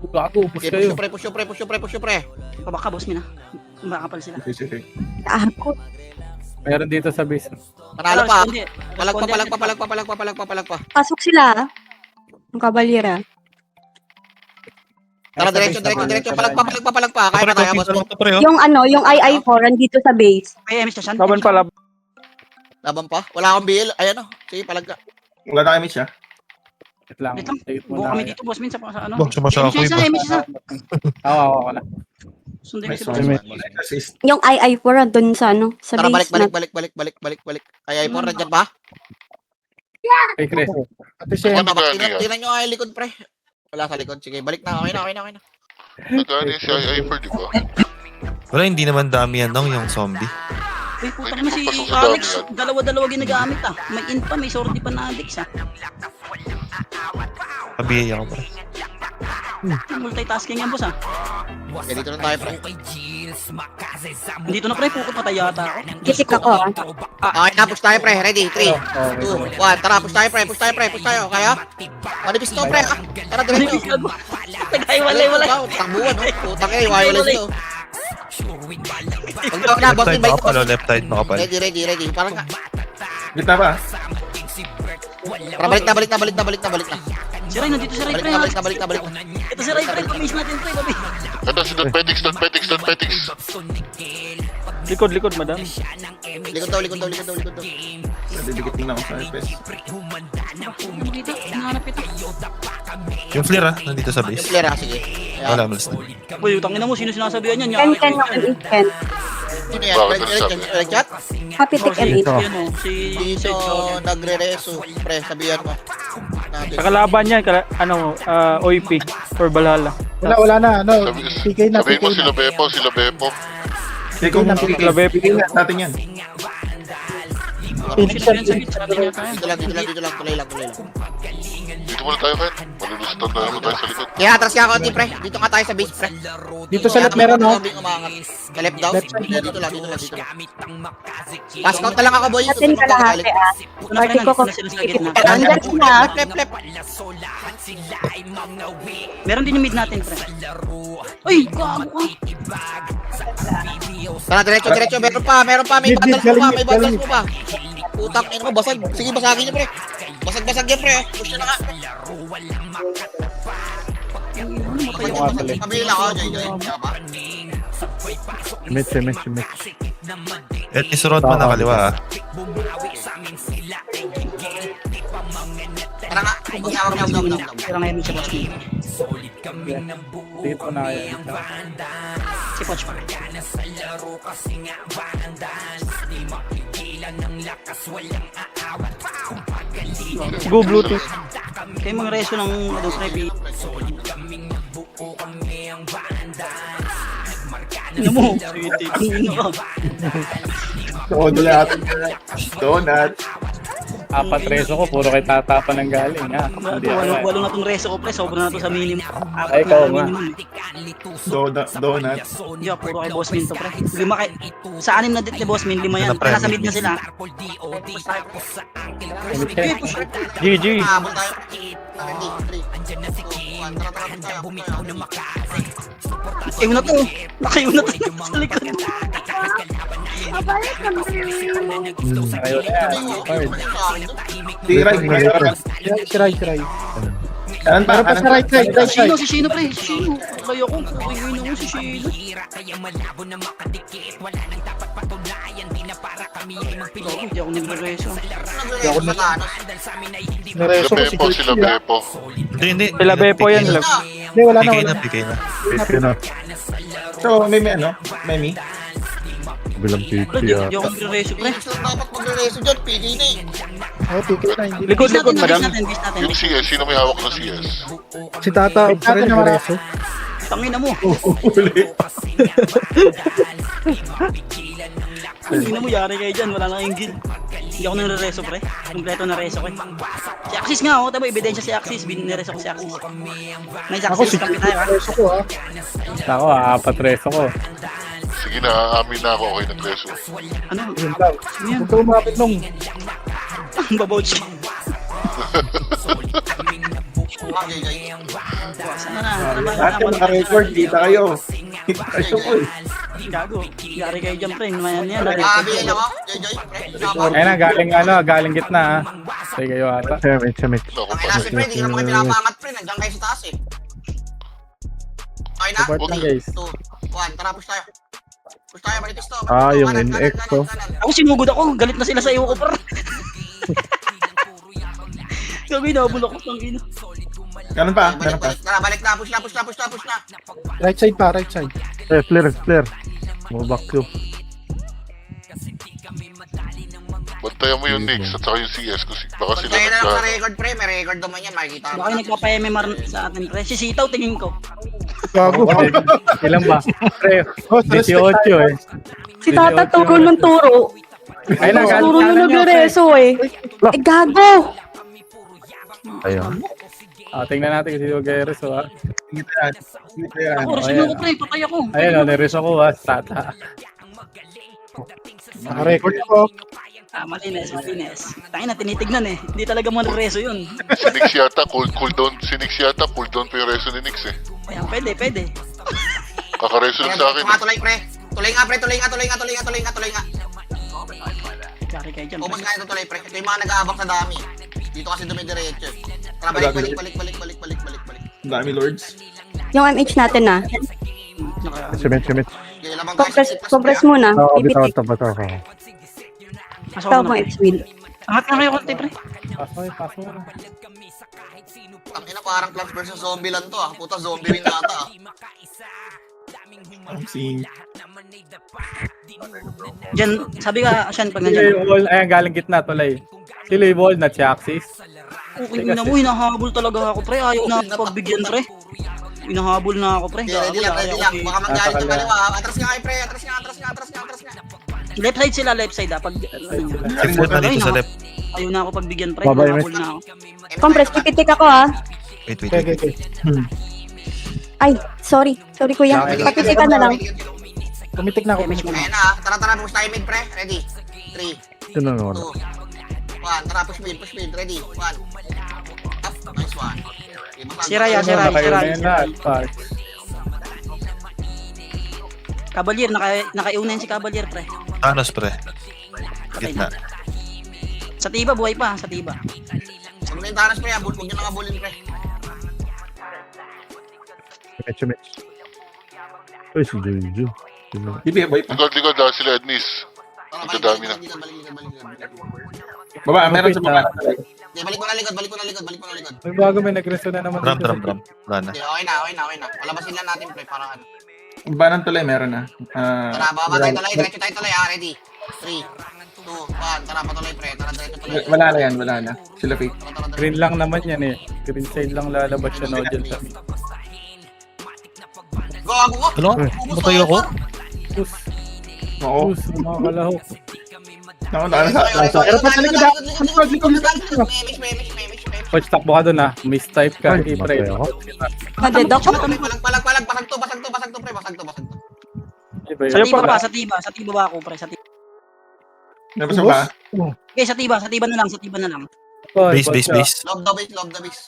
Gago, push Okay, kayo. push yung pre. Pabaka, boss min ah. Makakapal sila. Sige. Ako. Meron dito sa base. Panalo pa. Responde. Palag pa. Pasok sila. Ang kabalira. Tara, diretso. Palag pa. Kaya na tayo, boss. Pre, oh. Yung ano, yung II4 andito sa base. Ay, MS na siya. Laban pa, laban. Laban pa. Wala akong BL. Ayan o. Sige, palag ka. Wala na kami siya. Wait lang. Wait lang. Take mo Buo na. kami dito, boss min sa ano. Bok, sumasya ako MS iba. isa. Oo, na. Sundin Nice si boss. one. Assist. Yung II4 andun sa ano, sa Tara, base na. balik. Kaya ipon, nandyan ba? Take reso. Ayan, Ano ba yan? tingnan nyo ay likod, pre. Wala sa likod. Sige, balik na. Okay na. Nagani si I-4, di ba? Wala, hindi naman dami yan, nong, yung zombie. Uy, puta mo si Papasok sa Alex. dami Dalawa-dalawa ginagamit ah. May in pa, may sortie pa na Alex ah. Pabiyay ako, pre. Multitasking yan, boss ah. Okay, dito na tayo, pre. Dito na pre, pukot patay yata ako. Kitik ako ah. Okay na, push tayo, pre. Ready? 3, 2, 1. Tara, push tayo, pre. Kaya? Manipis to, pre. Tara, diretso. Tagay, walay. Takbuhan, no? Putang eh, wala sila. Huwag na, Left boss, side invite makapal, boss. oh, left side makapal. Ready. Parang nga. Gitna ba? Tara, balik na. Si Ray, nandito si Ray, pre. Balik na. Ito si Ray, pre. Pamiss natin, pre. Babi. Ito si Don Petix. Likod, madam. Likod daw. Nadidikit din ako sa FPS. Ano dito? Hinahanap ito. Yung flare, nandito sa base. Flare, sige. Wala, malas na. Uy, utangin na mo. Sino sinasabihan yan? 10-10 yung 8-10. Sino yan? Chat? Happy Oh, tick and si, 8. yan o. Si Dito, Sage. nagre-reso. Pre, sabihan mo. Natin. Kakalaban yan, OIP for Valhalla. Wala na. Ano, PK na. Sabihin mo sila Bepo. Hindi kung PK na natin yan. Phoenix Sino yan. yan sa gitsa natin yata yan? Dito lang. Tuloy lang. Dito muna tayo, Fen. Malulusutan tayo sa likod. Kaya atras ka konti, pre. Dito nga tayo sa base, pre. Dito sa left meron, no? Sa left daw? Left side. Dito lang. Pass count na lang ako, boy. Natin kalahati ah. Ito na, pre. Party ko Nandito na sila sa gitna. Andyan sila. Left. Meron din yung mid natin, pre. Uy, gago ka. Tara, diretso. Meron pa. May Mid, battles mo galing. pa. Putang ina mo, basag. Sige, basagin niyo, pre. Basag yan, pre. Push na nga. Pabili lang ako, Joy. Mitch. At isurod mo na kaliwa, ah. Tara nga. Huwag. Pero ngayon siya, boss. Dito na yan. Si Poch pa. Go Bluetooth. Kayo mga reso ng ano, pre. Ano mo? Tingin mo. Donut. Apat reso ko, puro kay tatapa ng galing, ha? Hindi ako. Walo na tong reso ko, pre. Sobra na to sa minimum. Ay, ikaw nga. Donut. Hindi, puro kay Boss Min to, pre. Lima kay... Sa 6 na dit ni Boss Min, 5 yan. Ano, pre? Nasa mid na sila. Okay, push. GG. Habol tayo. Ready? 3, 2, 1. Tara, Nakayo na to. Nakayo na to sa likod. Kayo na yan. Hard. Si Ray. Kanan pa, Meron pa sa right side. Si Shino, pre. Si Shino. Kaya ko. Tingin ako si Shino. Hindi ako nagre-reso. Nareso ko Sila Bepo. Hindi. Sila Bepo yan, love. Hindi, wala na. PK na. So, may ano? May me? Bilang Pre, PK hindi ah. ako nagre-reso, pre. Dapat magre-reso dyan. PK na eh. Oh, PK na. Hindi. Likod, madam. Bis natin. Yung CS, sino may hawak ng CS? Si Tata, pa rin yung reso. Tangin na mo. Tangin na mo, yari kayo dyan. Wala na kayong guild. Hindi ako nagre-reso, pre. Kompleto na reso ko. Si Axis nga, oh. Tama, ebidensya si Axis. Binireso ko si Axis. May Ako Axis si kampi tayo, ha? reso ko ah. Ako, apat reso ko. Si Sige na, aamin na ako. Okay, nag-reso. Ano? Yun lang. Yan. Huwag ka umapit nung. Babouch. Kumang, JJ. Buwasan na na. Lahat yung naka-record, kita kayo. Kita kayo po eh. Gago. Gari kayo dyan, pre. Mayan yan. Bilhin ako, JJ, pre. Tama. Ayun na, galing gitna ha. Sige kayo ata. Sa mid. Ako Ang pa ina si pre, di ka naman kayo pinapangat pre. Nandiyan kayo sa taas eh. Okay na? Support lang, guys. 2, 1, tara, push tayo. Push tayo, Marites to. Ah, yung Kanan, NX, kanan, oh. kanan. Ako sinugod ako. Galit na sila sa iyo ko, pre. Gago, inabulok ko pang ino. Ganun pa, ganun pa. Balik, tara, balik na, push na, push na, push na, push na. Right side pa, right side. Flare. Mabak ko. Bantayan mo yung Knicks at saka yung CS kasi baka sila Puntayin na lang sa nagka... record pre, may record naman yan, makikita mo. Baka yung nagpapa-MMR sa atin, pre. Si Sitaw, tingin ko. Gago. Ilan ba? Pre, Oh, 18 eh. Si Tata turo ng turo. Ayun na, galing Turo kanan nung niya, pre. nagrereso eh. Eh, gago! Ayun. Tingnan natin kasi yung Geres ha. Ako, resume ko, pre. Patay ako. Ayun o, niris ako ha. Tata. Naka-record ako. Malinis. Tangin na, tinitignan eh. Hindi talaga mo reso yun. Si Knicks yata, cooldown. Si Knicks yata, cooldown pa yung reso ni Knicks eh. Ayan, pwede. Kakareso lang sa akin Tuloy eh. tuloy pre. Tuloy nga pre, tuloy nga. Gari kayo dyan, Ubus pre. nga ito tuloy pre. Ito yung mga nag-aabang sa dami. Dito kasi dumidiretso. Tara, balik. Ang dami lords. Yung MH natin na. Naka- Sa mid. Okay, lamang guys. Compress muna. Oo, Pipitik. bitaw ako. Pasok Ikaw ako mo na. X-Wheel. Angat na kayo konti, pre. Paso na. Ang ina parang Plants vs Zombie lang to ah. Puta zombie rin nata ah. Ang sing. Diyan, sabi ka, Shan, pag Sila nandiyan. yung wall, ayan galing gitna tulay. Sila yung wall na si Axis. Okay, na mo, hinahabol talaga ako, pre. Ayaw na ako pagbigyan, pre. Hinahabol na ako, pre. Ready lang. eh. Baka manggalit Nasa yung kanya. kaliwa. Atras nga kayo pre. Atras nga. Left side sila, left side, Pag, Support na dito sa left. ayaw na ako pagbigyan, pre. Babay, Hinahabol na ako. Compress, pipitik ako ah. Wait. Okay. Ay, sorry. Sorry kuya. Papitikan na lang. Tumitik na ako. Damage mo na. Ayan na. Tara. Push tayo mid pre. Ready. 3, Ito na 2, wala. 1. Tara, push mid. Ready. 1. Up. Nice one. Okay, basta- Si Raya. Nakayo na yun lahat. Fuck. Cavalier, nakaiunan si Cavalier, pre. Thanos pre. Patay Gitna. na. Sa tiba, buhay pa. Sa tiba. Huwag na yung tanas pre. Huwag nyo nang abulin pre. Sa mid. Uy, si Juju. Hindi, boy pa. Likod ah, sila Ednis. Tara, Ang dadami na. Balik. Baba, meron sa baba. Okay, balik mo na likod. May bago may nagreso na naman. Drum. Wala na. Okay, okay na. Palabasin lang natin pre. Para ano. Banan tuloy, meron na. Tara, baba tayo tuloy. Diretso tayo tuloy. Ready. 3, 2, 1. Tara, patuloy pre. Tara, diretso tuloy. Wala na. Sila fake. Tara. Green lang naman yan eh. Green side lang lalabas siya no dyan sa Gago ko. Ano? Matay ako? Oo. Us, mga kalahok. Nasa. Pero pa talaga likod. Memis. Coach, takbo ka dun ah. Mistype ka. Ay, I-pray. matay ako. Maded ako. Palag. Basag to pre. Sa tiba pa, sa tiba ba ako, pre. Sa tiba. Nabasa ba? Okay, sa tiba na lang. Base. Love the base.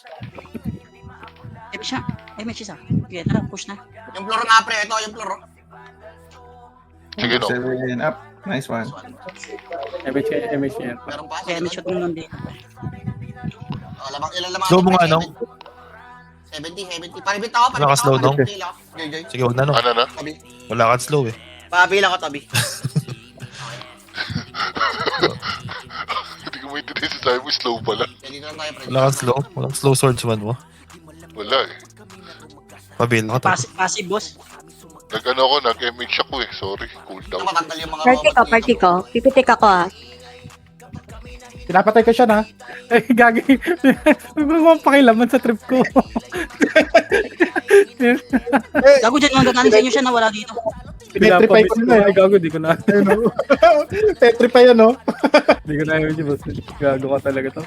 May siya. Okay, tara, push na. Yung floor nga pre. Ito, yung floor. Sige no. 7 up. Nice one. MH yan. Meron pa. Okay, may shot mo nun dito. Ilan lamang. Slow mo nga, no? 70. Paribit ako. Naka-slow, no? JJ. Sige, wag na no. Ano na? Wala kang slow eh. Pabilang ko tabi. Hindi ko maintindihan sa sabi mo, slow pala. Dito lang tayo pre. Wala kang slow. Walang slow swordsman mo. Wala eh. Pabil ka to. Passive, boss. Nag-ano ako, nag-MH ako eh. Sorry, cool down. Matanggal yung mga Party ko. Pipitik ako ah. Pinapatay ko siya na. Ay, gagi. Huwag pakilaman sa trip ko. Gago dyan, magagaling sa inyo siya na wala dito. Petrify ko na Ay, gago, di ko na. Petrify yan, no? Di ko na yun, boss. Gago ka talaga to.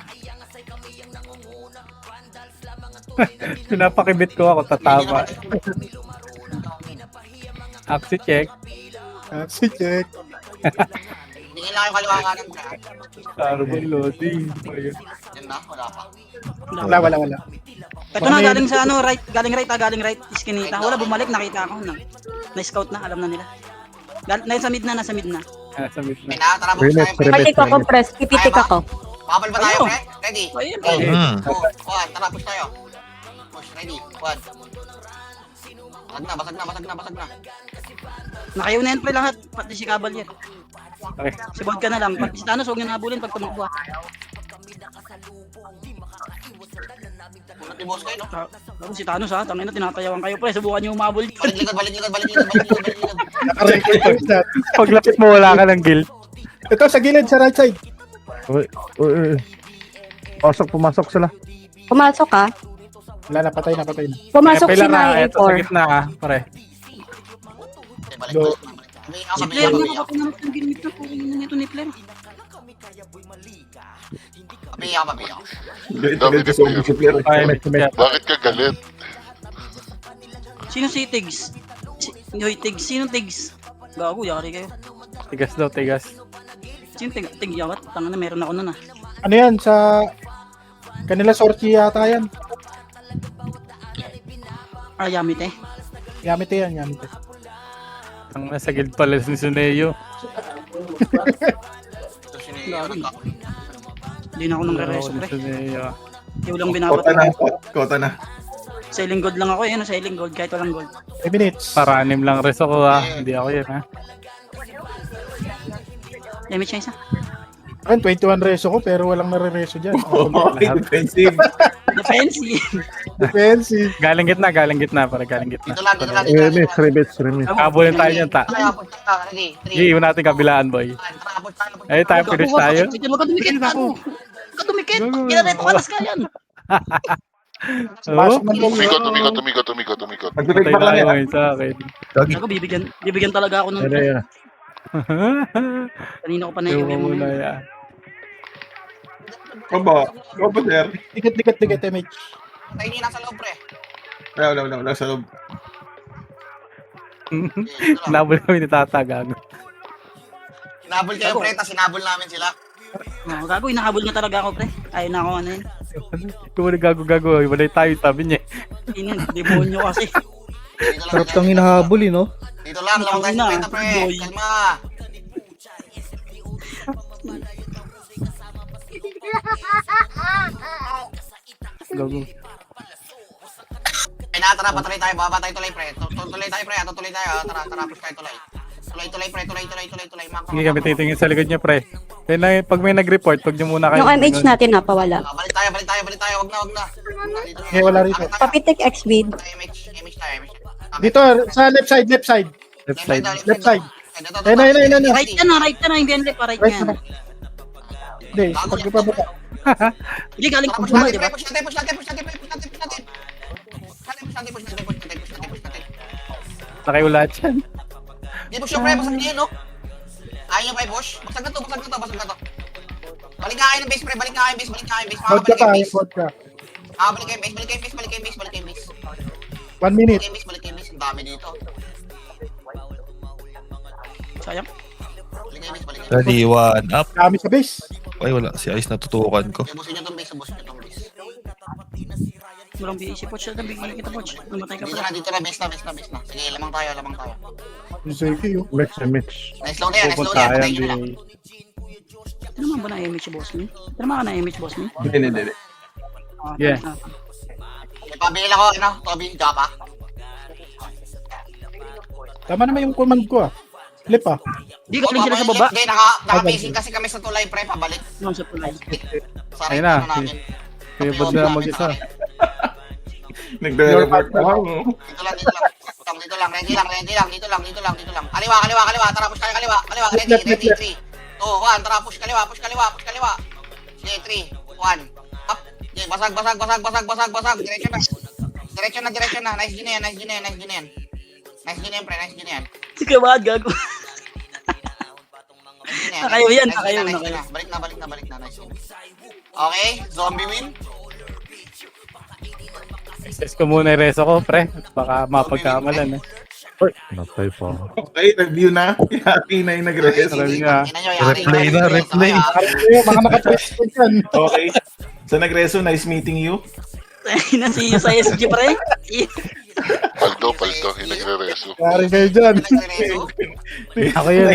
Pinapakibit ko ako, tatama. Axie check. Si check. Tingin lang yung kaliwa kanan, pre. Carbon loading. Ayun. Yan na, wala pa. Wala. Ito na, galing sa ano, right. Galing right. Iskinita. Wala, bumalik, nakita ako. Na-scout na, alam na nila. Nasa mid na. Sa mid Okay na. na, tara, bukas Remix, tayo. Party ko compress. Pipitik ako. Makapal ba tayo, Ayun. pre? Ready? Ayun. Two, one, tara, push tayo. Push, ready, one. Basag na. Nakayaw na yan pre lahat. Pati si Cavalier. Okay. Si Vodka na lang. Pati si Thanos, huwag niyo nabulin pag tumakbo. Punot ni boss kayo, no? Tapos si Thanos ha, tangin na tinatayawan kayo pre. Subukan niyo umabol. Balik likod. Nakarecord na. Paglapit mo, wala ka ng guild. Ito sa gilid, sa right side. Uy. Pumasok sila. Pumasok ka. Wala, napatay na. Pumasok Eh, si pila na, Naya ito sa 4. gitna pare. Balik. Si Flair mo nakapunanap ng gimmick na po. Ito ni Flair. Pabi ako. Galit ka sa player. Ay, Bakit ka galit? Sino si Tigs? Yoy, Tigs. Sino Tigs? Gago, yari kayo. tigas daw, tigas. Sino Tig? Tig, yawat. Tangan na, meron ako nun ah. Ano yan, sa... Kanila sorti yata yan. Ah, Yamite. Yamite yan. Ang nasa guild pala si Suneo. Hindi na ako nang rereso pre. Suneo. Yung lang binabat. Kota na. Sailing gold lang ako eh. Sailing gold kahit walang gold. 3 minutes. Paranim lang reso ko ha. Hindi ako yan ha. Damage siya isa. Ayun, 21 reso ko pero walang nare-reso dyan. Okay, defensive. Defensive. Defensive. Galing gitna pare. Galing gitna. Dito lang. Remix. Kabulin tayo niyan ta. Ready, Iiwan natin kabilaan boy. Ay, tayo finish tayo. Huwag ka dumikit. Huwag ka dumikit. Kinareto ka nas ka yan. Pasok ng bomba. Tumikot. Mag-break Patay back lang tayo yan. ngayon sa akin. Ako bibigyan talaga ako ng Yan. kanina ko pa na-iuwi Yung mo. muna yan. Kobo, sir. Dikit, MH. Tayo niyo nasa loob, pre. Wala sa loob. Nabol kami ni Tata gago. Sinabol kayo, pre. Tas sinabol namin sila. Oh, gago, inahabol na talaga ako pre. Ayaw na ako ano yun. Kung wala gago. Wala tayo sabi niya. Yun yun, demonyo kasi. Sarap kang hinahabol, no? Dito lang, lamang tayo sa kwenta, pre. Boy. Kalma. Gago. Ay na, tara, patuloy tayo. Baba tayo tuloy, pre. Tuloy tayo, pre. Tuloy tayo. Tara, push tayo tuloy. Tuloy, pre. Tuloy. Sige kami titingin sa likod niya pre. Kaya na, pag may nag-report, pag niyo muna kayo. Yung MH natin napawala. Balik tayo. Wag na. Okay, wala rito. Papitik X-Vid. MH tayo. Dito, sa left side. Left side. Left side. Ayun. Right ka na, hindi yan pa, right Right ka na. na. Hindi, pagkipababa. Hindi, galing Push pagpuma, natin, di ba? push natin. Push natin. Nakayo lahat yan. Di push yung pre, basag niya, no? Ayaw niyo pa i-push? Basag na to. Balik nga kayo ng base, pre. Balik nga kayo ng base. Vodka pa, vodka. Balik kayo ng base. 1 minute. Balik kayo ng base. Ang dami dito. Sayang. Balik kayo ng base. Ready, 1 up. Kami sa base. Ay, wala. Si Ice natutukan ko. Busin niyo tong base. Walang BAC Poch, bigyan kita Poch. Namatay ka pala. Dito na, base na. Sige, lamang tayo. Safety yun. Mix. Nice load yan. Pupunta Patayin yan. nyo lang. Ano naman ba na image boss mo? Ano naman ka na image boss mo? Hindi. Ah, Yeah. ah. May pabili ako, Toby, Japa. Tama naman yung command ko ah. Flip ah. Di galing sila sa baba. Hindi, naka-pacing kasi kami sa tulay, pre. Pabalik. Ano sa tulay? Sa Ayun right na. namin. Kaya ba't na mag-isa? Nagre-report na ako. Dito lang. Ready lang. Kaliwa. Tara, push tayo kaliwa. Ready. 3, 2, 1. Tara, push kaliwa. Sige, 3, 1. Up. Okay, basag. Diretso na. Nice gina yan. Nice gina yan. Sige, bakit gago? Nakayo yan, nakayo. Balik na. Nice gina. Okay, zombie win. Access ko muna yung reso ko, pre. Baka mapagkamalan eh. Natay pa. Okay, review na. Yaki na yung nag-rest. Sabi nga. Replay na, replay. Mga naka-presto dyan. Okay. So nag-reso, nice meeting you. Nasi sa SG pre. Paldo, yung nagre-reso. Pare kayo dyan. Ako yun.